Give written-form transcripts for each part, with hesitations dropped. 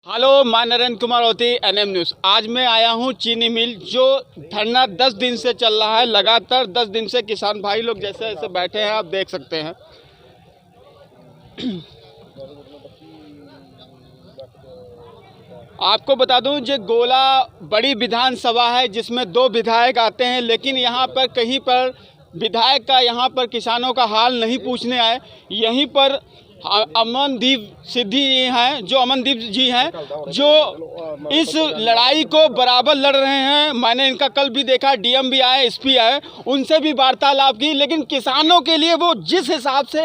Hello, मैं नरेंद्र कुमार होती NM news. आज मैं आया हूं चीनी मिल जो धरना 10 दिन से चल रहा है। लगातार 10 दिन से किसान भाई लोग जैसे ऐसे बैठे हैं, आप देख सकते हैं। आपको बता दूं, ये गोला बड़ी विधानसभा है जिसमें 2 विधायक आते हैं, लेकिन यहां पर कहीं पर विधायक का यहां पर किसानों का हाल नहीं पूछने आए। यहीं पर अमनदीप सिद्धि जी हैं, जो इस लड़ाई को बराबर लड़ रहे हैं। मैंने इनका कल भी देखा, डीएम भी आए, एसपी आए, उनसे भी वार्तालाप की, लेकिन किसानों के लिए वो जिस हिसाब से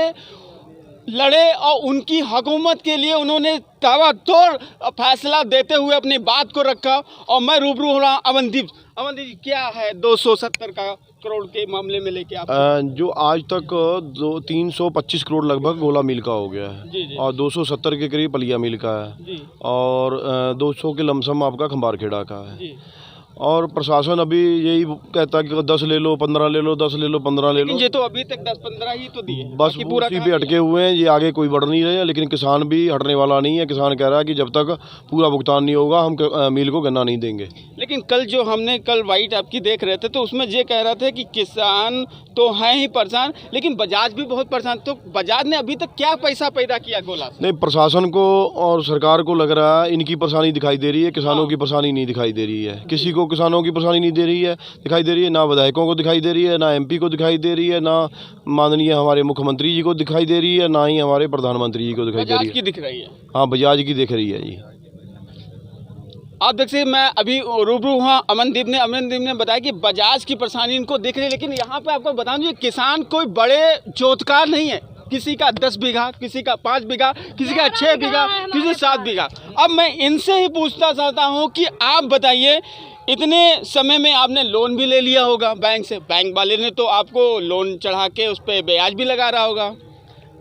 लड़े और उनकी हुकूमत के लिए उन्होंने ताबड़तोड़ फैसला देते हुए अपनी बात को रखा। और मैं रूबरू हो रहा अमनदीप जी, क्या है 270 करोड़ के मामले में लेके आप? जो आज तक 325 करोड़ लगभग गोला मिल का हो गया है जी। और 270 के करीब पलिया मिल का है जी। और 200 के लमसम आपका खंबारखेड़ा का है जी। और प्रशासन अभी यही कहता है कि 10 ले लो, 15 ले लो, 10 ले लो, 15 ले लो। ये तो अभी तक 10-15 ही तो दिए, बस पूरा उसी पे अटके हुए हैं। ये आगे कोई बढ़ नहीं रहे हैं, लेकिन किसान भी हटने वाला नहीं है। किसान कह रहा है कि जब तक पूरा भुगतान नहीं होगा हम मिल को गन्ना नहीं देंगे। लेकिन कल वाइट आपकी देख रहे थे तो उसमें ये कह रहे थे कि किसान तो हैं ही परेशान, लेकिन बजाज भी बहुत परेशान। तो बजाज ने अभी तक क्या पैसा पैदा किया गोला से? नहीं, प्रशासन को और सरकार को लग रहा है इनकी परेशानी दिखाई दे रही है, किसानों की परेशानी नहीं दिखाई दे रही है। किसी को किसानों की परेशानी नहीं दे रही है, दिखाई दे रही है, ना विधायकों को दिखाई दे रही है, ना एमपी को दिखाई दे रही है, ना माननीय हमारे मुख्यमंत्री जी को दिखाई दे रही है, ना ही हमारे प्रधानमंत्री जी को दिखाई दे रही है। बजाज की दिख रही है। हाँ, बजाज की दिख रही है जी। आप देखिए, मैं अभी रूबरू हुआ अमनदीप ने बताया कि बजाज की परेशानी इनको दिख रही है। लेकिन यहाँ पे आपको बता दूं, किसान कोई बड़े जोतकार नहीं है। किसी का 10 बीघा, किसी का 5 बीघा, किसी का 6 बीघा, किसी 7 बीघा। अब मैं इनसे ही पूछना चाहता हूँ कि आप बताइए, इतने समय में आपने लोन भी ले लिया होगा बैंक से, बैंक वाले ने तो आपको लोन चढ़ा के उस पर ब्याज भी लगा रहा होगा।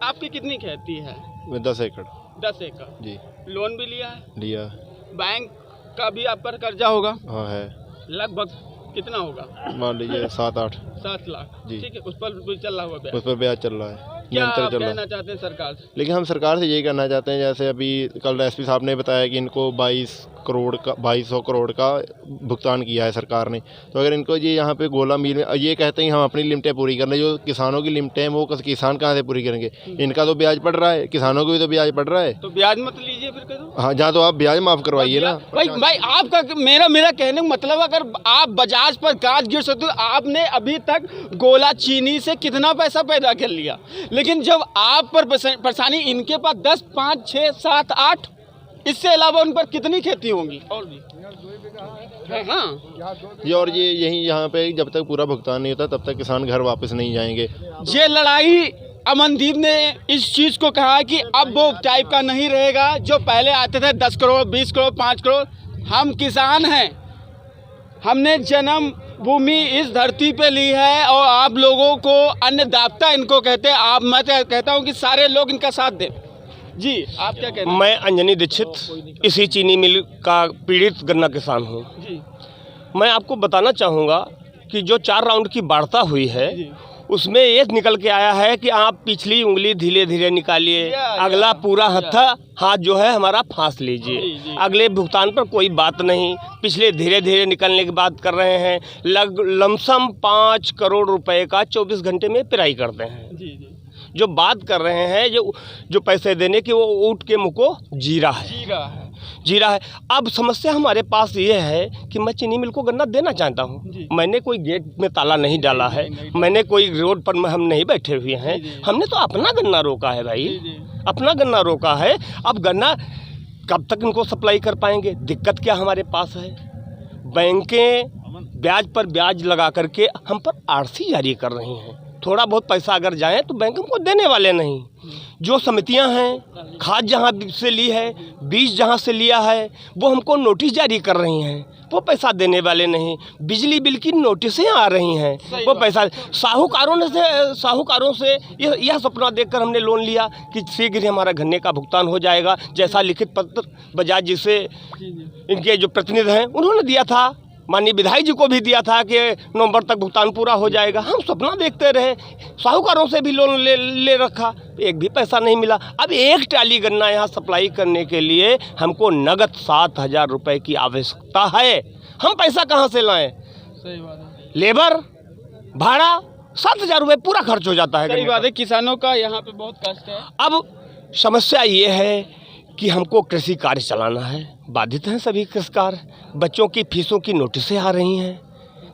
आपकी कितनी खेती है? 10 एकड़। 10 एकड़ जी। लोन भी लिया है? लिया। बैंक का भी आप पर कर्जा होगा? हाँ है। लगभग कितना होगा? मान लीजिए 7-8। 7 लाख। जी। ठीक है, उस पर भी चल रहा हुआ ब्याज। उस पर ब्याज चल रहा है, क्या निरंतर आप चल रहा है। कहना चाहते हैं सरकार से? लेकिन हम सरकार से यही करना चाहते हैं, जैसे अभी कल एसपी साहब ने बताया कि इनको 2200 करोड़ का भुगतान किया है सरकार ने। तो अगर इनको ये यहाँ पे गोला मिल में ये कहते हैं हम अपनी लिमिटें पूरी कर रहे हैं, जो किसानों की लिमिटें हैं वो किसान कहाँ से पूरी करेंगे? इनका तो ब्याज पड़ रहा है, किसानों को भी तो ब्याज पड़ रहा है। तो ब्याज मत लीजिए फिर करो। हाँ, जहाँ तो आप ब्याज माफ़ करवाइए ना। भाई आपका मेरा कहने का मतलब, अगर आप बजाज पर गाज गिर सकते हो, आपने अभी तक गोला चीनी से कितना पैसा पैदा कर लिया, लेकिन जब आप पर परेशानी, इनके पास 10, 5, 6, 7, 8, इससे अलावा उन पर कितनी खेती होंगी? और भी हाँ ये और ये यही यहाँ पे जब तक पूरा भुगतान नहीं होता तब तक किसान घर वापस नहीं जाएंगे। ये लड़ाई अमनदीप ने इस चीज़ को कहा कि अब वो टाइप का नहीं रहेगा जो पहले आते थे 10 करोड़, 20 करोड़, 5 करोड़। हम किसान हैं, हमने जन्म भूमि इस धरती पे ली है और आप लोगों को अन्नदाता इनको कहते हैं। मैं कहता हूँ कि सारे लोग इनका साथ दें। जी, आप क्या कहते हैं? मैं अंजनी दीक्षित इसी चीनी मिल का पीड़ित गन्ना किसान हूँ। जी। मैं आपको बताना चाहूँगा कि जो 4 राउंड की वार्ता हुई है उसमें ये निकल के आया है कि आप पिछली उंगली धीरे धीरे निकालिए, अगला पूरा हाथ जो है हमारा फांस लीजिए। अगले भुगतान पर कोई बात नहीं, पिछले धीरे धीरे निकलने की बात कर रहे हैं। लमसम 5 करोड़ रुपए का 24 घंटे में पिराई करते हैं। जी जी। जो बात कर रहे हैं, जो पैसे देने की, वो ऊँट के मुँह को जी रहा है। अब समस्या हमारे पास ये है कि मैं चीनी मिल को गन्ना देना चाहता हूँ। मैंने कोई गेट में ताला नहीं डाला है, मैंने कोई रोड पर हम नहीं बैठे हुए हैं। हमने तो अपना गन्ना रोका है भाई, अपना गन्ना रोका है। अब गन्ना कब तक इनको सप्लाई कर पाएंगे? दिक्कत क्या हमारे पास है, बैंकें ब्याज पर ब्याज लगा करके हम पर आरसी जारी कर रही हैं। थोड़ा बहुत पैसा अगर जाए तो बैंक हमको देने वाले नहीं। जो समितियां हैं, खाद जहां से ली है, बीज जहां से लिया है, वो हमको नोटिस जारी कर रही हैं, वो पैसा देने वाले नहीं। बिजली बिल की नोटिसें आ रही हैं, वो पैसा साहूकारों से यह सपना देखकर हमने लोन लिया कि शीघ्र ही हमारा गन्ने का भुगतान हो जाएगा, जैसा लिखित पत्र बजाज जी से इनके जो प्रतिनिधि हैं उन्होंने दिया था। माननीय विधायक जी को भी दिया था कि नवंबर तक भुगतान पूरा हो जाएगा। हम सपना देखते रहे, साहूकारों से भी लोन ले रखा, एक भी पैसा नहीं मिला। अब एक ट्राली गन्ना यहाँ सप्लाई करने के लिए हमको नगद 7,000 रुपये की आवश्यकता है। हम पैसा कहाँ से लाएं? सही बात है। लेबर भाड़ा 7,000 रुपये पूरा खर्च हो जाता है। सही बात है, किसानों का यहाँ पे बहुत कष्ट है। अब समस्या ये है कि हमको कृषि कार्य चलाना है, बाधित हैं सभी कृषिकार, बच्चों की फीसों की नोटिसें आ रही हैं,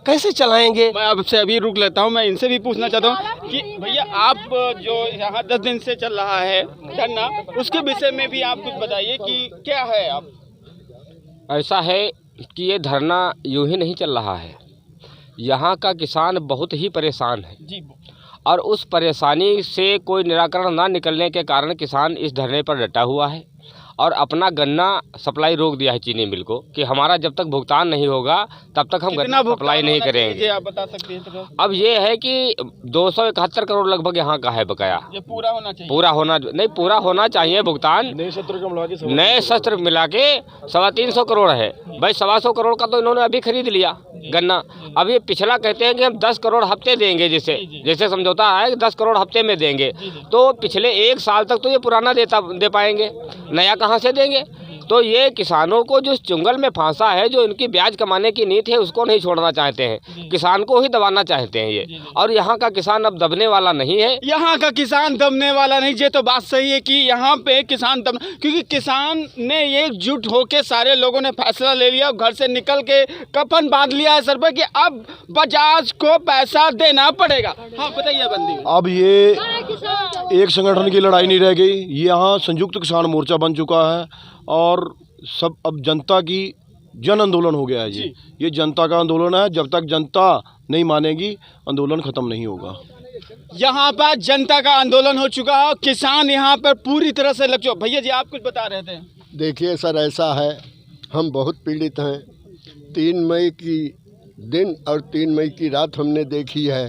कैसे चलाएंगे? मैं आपसे अभी रुक लेता हूँ, मैं इनसे भी पूछना चाहता हूँ कि भैया आप जो यहाँ 10 दिन से चल रहा है धरना, उसके विषय में भी आप कुछ बताइए कि क्या है। आप ऐसा है कि ये धरना यूं ही नहीं चल रहा है, यहाँ का किसान बहुत ही परेशान है जी, और उस परेशानी से कोई निराकरण ना निकलने के कारण किसान इस धरने पर डटा हुआ है और अपना गन्ना सप्लाई रोक दिया है चीनी मिल को कि हमारा जब तक भुगतान नहीं होगा तब तक हम गन्ना सप्लाई नहीं करेंगे। आप बता सकते हैं तो? अब ये है कि 271 करोड़ लगभग यहाँ का है बकाया, ये पूरा होना चाहिए। पूरा होना चाहिए भुगतान। नए सत्र मिला के 325 करोड़ है भाई। 125 करोड़ का तो इन्होंने अभी खरीद लिया गन्ना। अब ये पिछला कहते हैं कि हम 10 करोड़ हफ्ते देंगे, जैसे समझौता है 10 करोड़ हफ्ते में देंगे, तो पिछले 1 साल तक तो ये पुराना दे पाएंगे, नया कहाँ से देंगे? तो ये किसानों को जो चुंगल में फांसा है, जो इनकी ब्याज कमाने की नीति है, उसको नहीं छोड़ना चाहते हैं, किसान को ही दबाना चाहते हैं ये। और यहाँ का किसान अब दबने वाला नहीं है, यहाँ का किसान दबने वाला नहीं। ये तो बात सही है कि यहाँ पे किसान दब, क्योंकि किसान ने एकजुट होके सारे लोगों ने फैसला ले लिया, घर से निकल के कफन बांध लिया है सर पर कि अब बजाज को पैसा देना पड़ेगा। हाँ बताइए बंदी। अब ये एक संगठन की लड़ाई नहीं रह गई, यहाँ संयुक्त किसान मोर्चा बन चुका है और सब अब जनता की जन आंदोलन हो गया है। ये जनता का आंदोलन है, जब तक जनता नहीं मानेगी आंदोलन खत्म नहीं होगा। यहाँ पर जनता का आंदोलन हो चुका है, किसान यहाँ पर पूरी तरह से लग चुका। भैया जी आप कुछ बता रहे थे। देखिए सर, ऐसा है, हम बहुत पीड़ित हैं। 3 मई की दिन और 3 मई की रात हमने देखी है।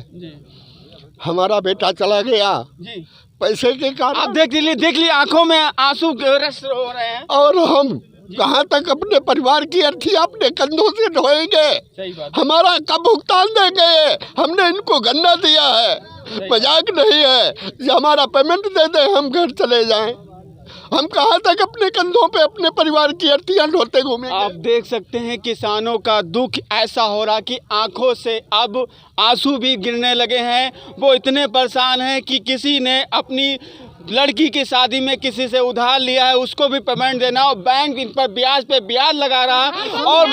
हमारा बेटा चला गया जी, पैसे के कारण। आप देख ली आंखों में आंसू रस हो रहे हैं। और हम कहाँ तक अपने परिवार की अर्थी अपने कंधों से ढोएंगे? सही बात। हमारा कब भुगतान देंगे? हमने इनको गन्ना दिया है, मजाक नहीं है। हमारा पेमेंट दे दें, हम घर चले जाएं। हम कहाँ तक अपने कंधों पे अपने परिवार की अर्थियाँ ढोते घूमेंगे? आप देख सकते हैं किसानों का दुख ऐसा हो रहा कि आंखों से अब आंसू भी गिरने लगे हैं। वो इतने परेशान हैं कि किसी ने अपनी लड़की की शादी में किसी से उधार लिया है, उसको भी पेमेंट देना, और बैंक इन पर ब्याज पे ब्याज लगा रहा है। और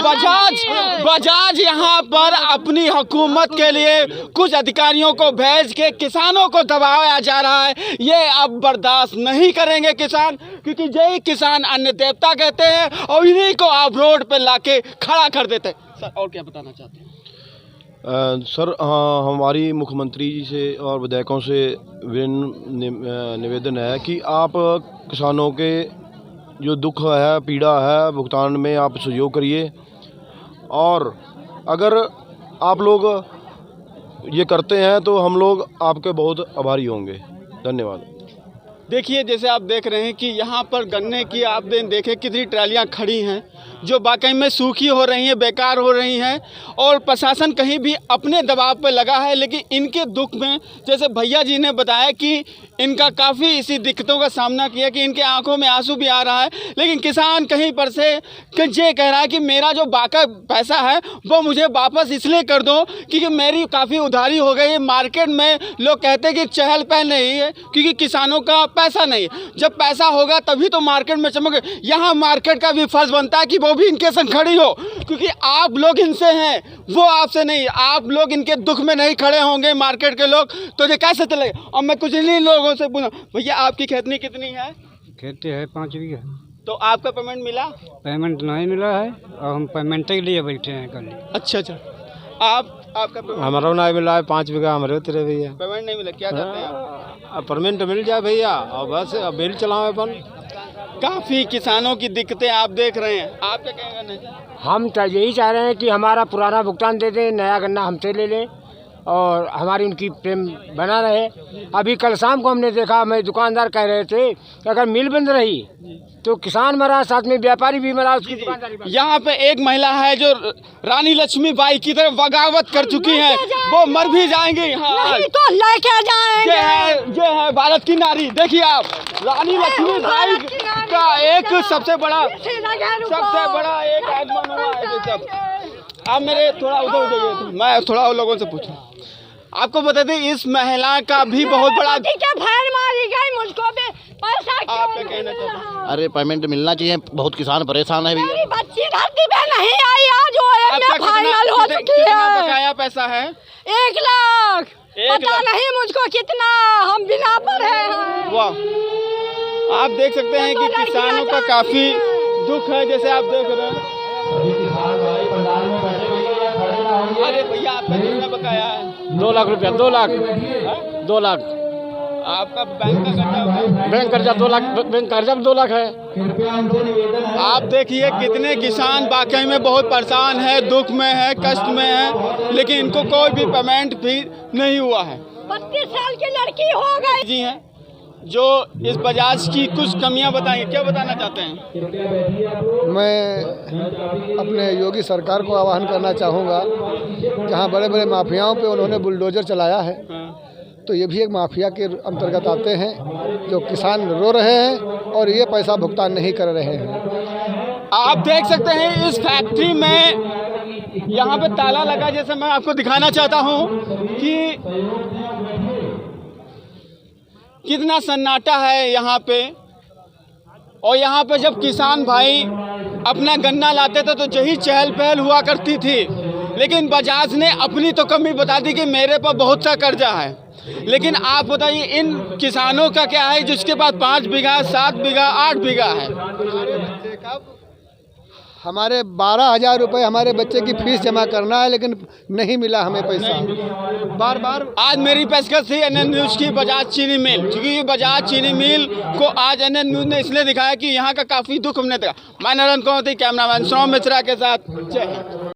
बजाज यहाँ पर अपनी हुकूमत के लिए कुछ अधिकारियों को भेज के किसानों को दबाया जा रहा है। ये अब बर्दाश्त नहीं करेंगे किसान, क्योंकि यही किसान अन्य देवता कहते हैं और इन्हीं को आप रोड पे लाके खड़ा कर देते हैं। सर और क्या बताना चाहते हैं? सर हाँ, हमारी मुख्यमंत्री जी से और विधायकों से निवेदन है कि आप किसानों के जो दुख है, पीड़ा है, भुगतान में आप सहयोग करिए। और अगर आप लोग ये करते हैं तो हम लोग आपके बहुत आभारी होंगे। धन्यवाद। देखिए जैसे आप देख रहे हैं कि यहाँ पर गन्ने की आपने देखे कितनी ट्रालियाँ खड़ी हैं जो वाकई में सूखी हो रही हैं, बेकार हो रही हैं, और प्रशासन कहीं भी अपने दबाव पर लगा है। लेकिन इनके दुख में जैसे भैया जी ने बताया कि इनका काफ़ी इसी दिक्कतों का सामना किया कि इनके आंखों में आंसू भी आ रहा है। लेकिन किसान कहीं पर से ये कह रहा है कि मेरा जो बाका पैसा है वो मुझे वापस इसलिए कर दो क्योंकि मेरी काफ़ी उधारी हो गई है। मार्केट में लोग कहते हैं कि चहल पहल नहीं है क्योंकि किसानों का पैसा नहीं है। जब पैसा होगा तभी तो मार्केट में चमके। यहाँ मार्केट का भी फर्ज बनता है कि वो भी इनके संग खड़ी हो, क्योंकि आप लोग इनसे हैं, वो आपसे नहीं। आप लोग इनके दुख में नहीं खड़े होंगे मार्केट के लोग तो ये कैसे चलेगा। और मैं कुछ इन्हीं लोगों से पूछा, भैया आपकी खेतनी कितनी है? खेती है 5 बीघा। तो आपका पेमेंट मिला? पेमेंट नहीं मिला है और हम पेमेंट के लिए बैठे हैं कल। अच्छा, आपका पेमेंट? हमारा नहीं मिला है 5 बीघा हमारे तेरे भैया। पेमेंट नहीं मिला, क्या चाहते हैं आप? पेमेंट मिल जाए भैया और बस बिल चलाओ अपन। काफ़ी किसानों की दिक्कतें आप देख रहे हैं, आप क्या कहेंगे? हम तो यही चाह रहे हैं कि हमारा पुराना भुगतान दे दें, नया गन्ना हमसे ले लें और हमारी उनकी प्रेम बना रहे। अभी कल शाम को हमने देखा, मैं दुकानदार कह रहे थे कि अगर मिल बंद रही तो किसान मरा, साथ में व्यापारी भी मरा, उसकी दुकानदारी बंद। यहाँ पे एक महिला है जो रानी लक्ष्मीबाई की तरफ बगावत कर चुकी है, वो मर भी जाएंगी। हाँ, तो लेके जाएंगे। ये है भारत की नारी। देखिए आप, रानी लक्ष्मीबाई का एक सबसे बड़ा एक आगमन हुआ है। सब आप मेरे थोड़ा उधर जाइए, मैं थोड़ा उन लोगों से पूछूं। आपको बता दें, इस महिला का भी बहुत बड़ा मारी गई, मुझको भी पैसा आप क्या कहना चाहते हैं? अरे पेमेंट मिलना चाहिए, बहुत किसान परेशान है भैया। बच्ची धरती पे नहीं आई, आज वो में फाइनल हो चुकी है। बकाया पैसा है 1 लाख, पता नहीं मुझको कितना, हम बिना पर है। वाह, आप देख सकते हैं कि किसानों का काफी दुख है, जैसे आप देख रहे हैं। अरे भैया, आपका कितना बकाया है? 2 लाख रुपया। 2 लाख 2 लाख आपका बैंक का कर्जा होगा? बैंक कर्जा 2 लाख, बैंक कर्जा 2 लाख है। आप देखिए कितने किसान वाकई में बहुत परेशान है, दुख में है, कष्ट में है, लेकिन इनको कोई भी पेमेंट भी नहीं हुआ है। 32 साल की लड़की हो गई। जी हैं, जो इस बजाज की कुछ कमियां बताएंगे, क्या बताना चाहते हैं? मैं अपने योगी सरकार को आह्वान करना चाहूँगा, जहाँ बड़े बड़े माफियाओं पे उन्होंने बुलडोजर चलाया है, तो ये भी एक माफिया के अंतर्गत आते हैं, जो किसान रो रहे हैं और ये पैसा भुगतान नहीं कर रहे हैं। आप देख सकते हैं इस फैक्ट्री में यहाँ पे ताला लगा, जैसे मैं आपको दिखाना चाहता हूँ कि कितना सन्नाटा है यहाँ पे। और यहाँ पे जब किसान भाई अपना गन्ना लाते थे तो यही चहल पहल हुआ करती थी, लेकिन बजाज ने अपनी तो कमी बता दी कि मेरे पर बहुत सा कर्जा है। लेकिन आप बताइए इन किसानों का क्या है जिसके पास 5 बीघा, 7 बीघा, 8 बीघा है। हमारे 12,000 रुपये हमारे बच्चे की फीस जमा करना है, लेकिन नहीं मिला हमें पैसा। बार बार आज मेरी पेशकश थी NN न्यूज़ की बजाज चीनी मिल, क्योंकि बजाज चीनी मिल को आज NN न्यूज़ ने इसलिए दिखाया कि यहाँ का काफ़ी दुख हमने देखा। मैं नरेंद्र कौर, कैमरामैन सौम मिश्रा के साथ। जय हिंद।